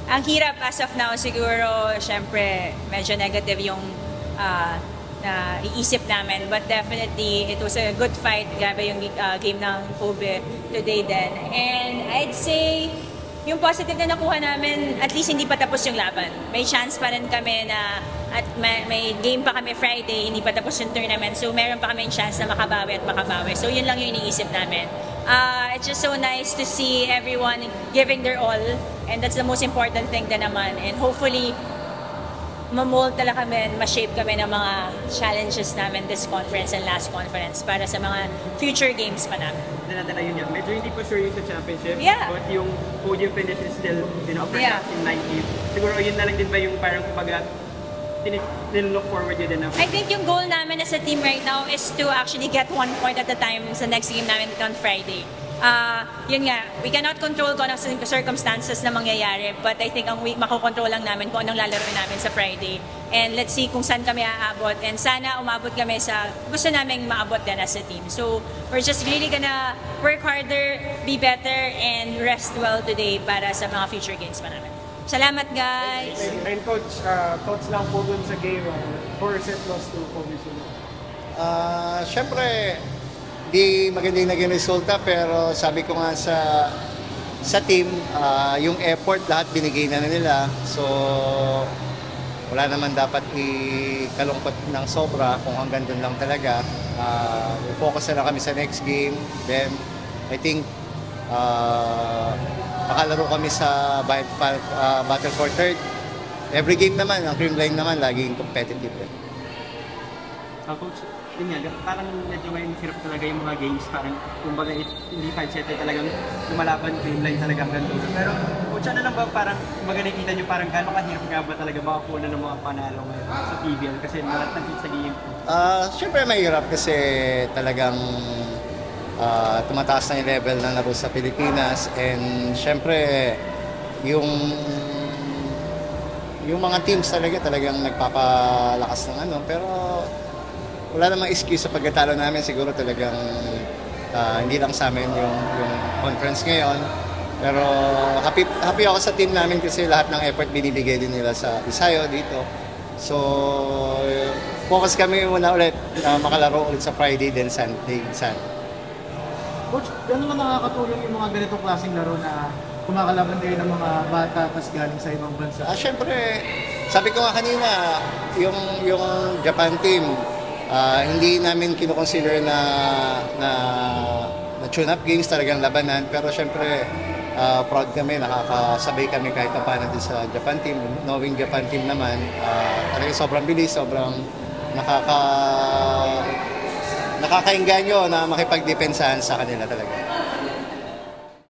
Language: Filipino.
Ang hirap as of now siguro, syempre, medyo negative yung iisip namin. But definitely, it was a good fight. Grabe yung game ng Kobe today din. And I'd say, yung positive na nakuha namin, at least hindi pa tapos yung laban. May chance pa rin kami na, at may game pa kami Friday, hindi pa tapos yung tournament. So meron pa kami chance na makabawi at makabawi. So yun lang yung iniisip namin. It's just so nice to see everyone giving their all. And that's the most important thing din naman. And hopefully, ma-mold talaga kami, ma-shape kami ng mga challenges namin this conference and last conference para sa mga future games pa namin. Dala-dala yun yan. Medyo hindi pa sure yung sa championship. Yeah. But yung podium finish is still, perhaps in 90. Siguro yun na lang din ba yung parang kumbaga, look forward yun din na. I think yung goal namin as a team right now is to actually get 1 point at a time sa next game namin on Friday. Yun nga, we cannot control kung anong circumstances na mangyayari, but I think ang makokontrol lang namin kung anong lalaro namin sa Friday. And let's see kung saan kami aabot, and sana umabot kami sa gusto naming maabot din as a team. So we're just really gonna work harder, be better, and rest well today para sa mga future games pa namin. Salamat guys! And coach, thoughts lang po dun sa game, 4-set loss to Kobe. Siyempre, di magandang naging resulta, pero sabi ko nga sa team, yung effort lahat binigay na nila. So wala naman dapat ikalungkot ng sobra kung hanggang doon lang talaga. Focus na lang kami sa next game. Then I think makalaro kami sa battle for third. Every game naman, ang Creamline naman laging competitive. Coach, yun nga, parang medyo ngayon hirap talaga yung mga games, parang kumbaga hindi 5-set talagang lumalaban, Creamline talagang ganito. Pero coach, ano lang ba parang kumbaga nakikita nyo parang gano'ng kahirap nga ba talaga makakuha ng mga panalo ngayon sa PBL kasi lahat ng sa game? Siyempre mahirap kasi talagang tumataas na yung level ng laro sa Pilipinas, and siyempre yung mga teams talagang nagpapalakas ng pero wala namang excuse sa pagkatalo namin. Siguro talagang hindi lang sa amin yung conference ngayon, pero happy ako sa team namin kasi lahat ng effort binibigay din nila sa Isayo dito. So focus kami muna ulit na makalaro ulit sa Friday then Sunday. Coach, gano'n ba nakakatulong yung mga ganitong klaseng laro na kumakalaban kayo ng mga bata tas galing sa ibang bansa? Siyempre, sabi ko nga kanina, yung Japan team, hindi namin kinoconsider na tune-up games, talagang labanan. Pero siyempre, proud kami, nakakasabay kami kahit pa paano din sa Japan team. Knowing Japan team naman, talagang sobrang bilis, sobrang nakakainganyo na makipagdepensahan sa kanila talaga.